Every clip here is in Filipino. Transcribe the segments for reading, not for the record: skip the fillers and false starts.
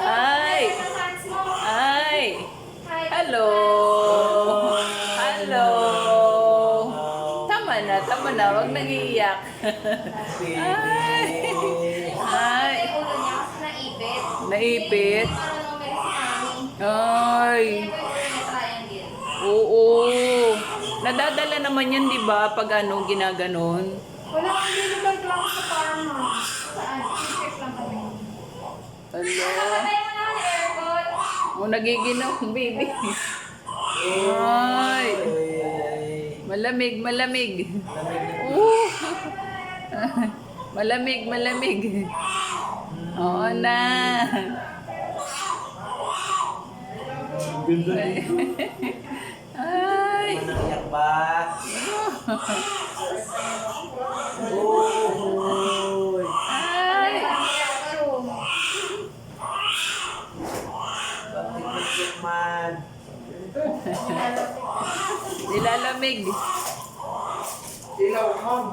Ay! Ay! Hello! Hello! Tama na. Huwag nag-iiyak. Ay! Ay! Ulo niya kasi naipit. Naipit? Marunong may si Mami. Ay! Kaya po yung ulo niya triangle. Oo! Nadadala naman yan, di ba? Pag ano, ginaganon. Wala kang binibag lang sa farm. Saan? Check lang kami. Hello? Nakapatay mo na ang aircon. Oh, nagiginaw, baby. Ay! Malamig. Oh. Malamig. Oo na. Ay. Naiyak ba? Oy! Ay. Bakit naiyak man? Nilalamig. Ilaw, ma'am.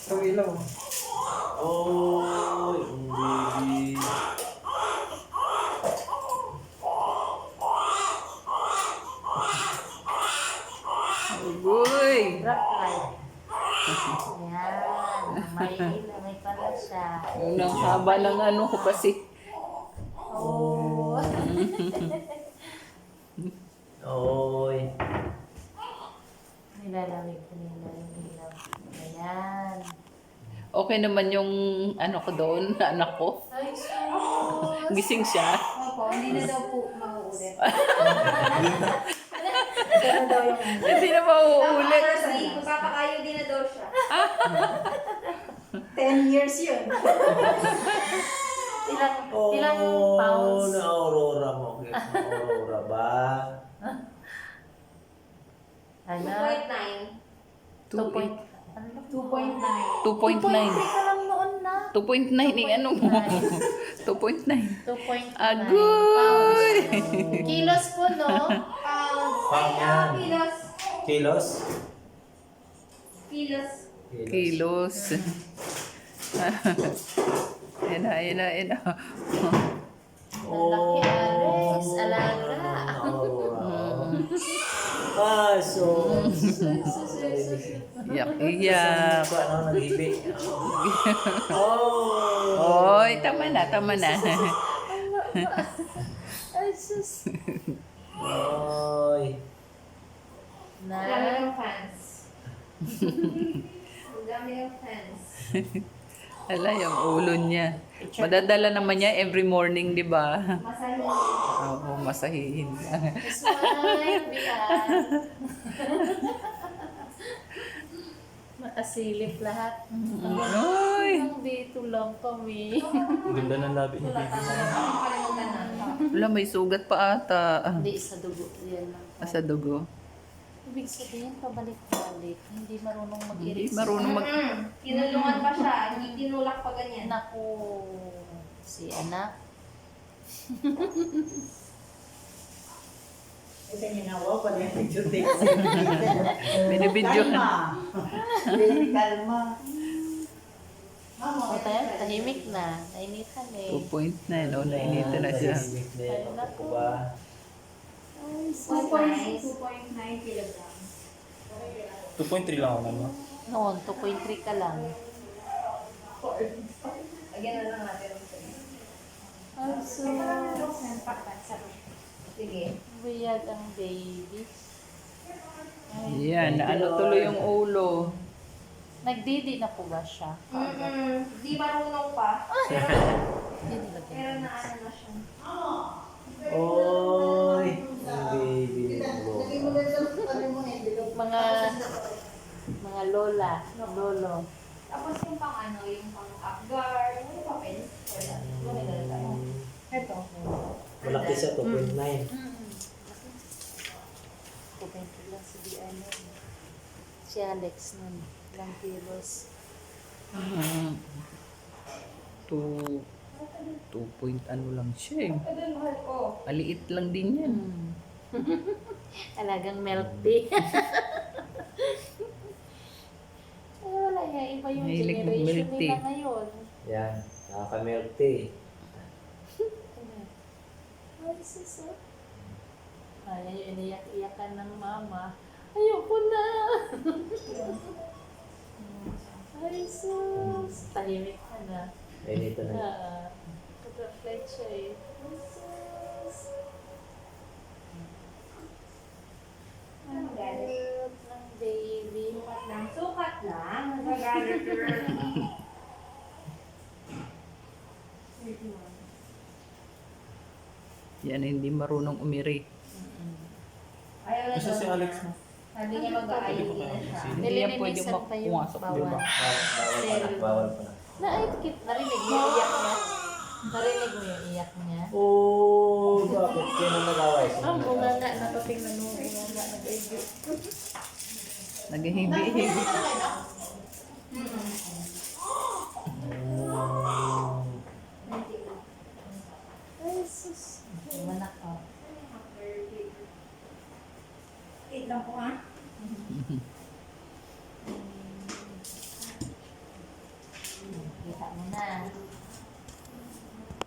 Ang ilaw. Oy, ang baby. Uy. Rock light. Yan. May pala siya. Ang haba ng ano ko kasi. Oh. Oy. Nilalamig ko nila yung ilaw. Ayan. Okay naman yung ano ko doon, anak ko. Ay, sus. Gising siya. Opo, hindi na daw po mauulit. Ito na daw yung Hindi na mauulit. Magpapakayo din na daw siya. 10 years yun. Ilang pounds? Na Aurora mo. Aurora ba? Ano? 2.9. 2.9. 2.9. 2.3 ka lang noon na. 2.9 yung ano mo. 2.9. 2.9 Agoy! pounds. Kilos po, no? Pounds. Pound yan. Kilos. Kilos? Kilos. Kilos. Ayan na. Lalaki, Ares. Alaga. Aurora. Ah, so. Iyak. Ano, nag-ibig? Oh. Oy, tama na. Ay, sus. Oy. Ang dami Na. ng fans. Ang dami ng fans. Ala, yung ulo niya. Madadala naman niya every morning, di ba? Masahin. Oo, masahihin. Smile, biyan. Makasilip lahat. Oy! Ang dito lang kami. Ganda ng labi ni baby. Nakakalimutan na. Wala, may sugat pa ata. Hindi sa dugo. Yan lang. Sa dugo. Ibig sabihin, pabalik-balik. Hindi marunong Hindi mag-iris. marunong mag... Tinulungan pa siya. Hindi tinulak pa ganyan. Naku, si anak. Ito ginawa pa rin yung duty. Binibidyo. Kalma. Kalma. Mama, O tayo, tahimik na. Nainitan eh. 2.9. O, nainita na siya. Ay, naku. Ba? 2.9 kilograms. 2.3 lang ako naman. Noon, 2.3 ka lang. Lagyan na lang natin. Ay, so, Sige. buyag ang baby. Yan, naano tuloy yung ulo. Nagdidi na po ba siya? Di marunong pa. Hindi ba Pero naano na siya. Oy. Ang baby mo. Mga lola, lolo. Tapos yung pang ano, yung pang upguard, yung papel. Wala. Ito. Malaki siya, 2.9. Kumpento lang si Diana. Si Alex nun. Ilang kilos. 2 point ano lang siya eh. Ito mahal ko. Maliit lang din yan. Talagang milk tea. Ay, wala yan. Iba yung Mahilig generation mag-milk tea. nila ngayon. Yan. Nakaka-milk tea. Ay, sus. Ay, iniyak-iyakan ng mama. Ayoko na. Ay, sus. Tahimik ka na. Ay, dito na. Pag-reflect siya eh. Ay, sus. Ano galit? Cute ng baby. Sukat lang. Nagagalit girl. Yan, hindi marunong umiri. Ayaw na Kasi daw si niya. Alex mo. Sabi niya mag-aayos na siya. Hindi yan pwede Nililinisan pa yung pumasok, di ba? bawal. Bawal pa na. Narinig mo yung iyak niya? Narinig mo yung iyak niya? Oh, bakit? Yan ang nag-away. Sino Ang bunga nag-away? nga, nakatingnan mo, bunga nga, nag-ibig. Naghihibi-hibi. Ay, sus. Manak ka. Wait lang po ha.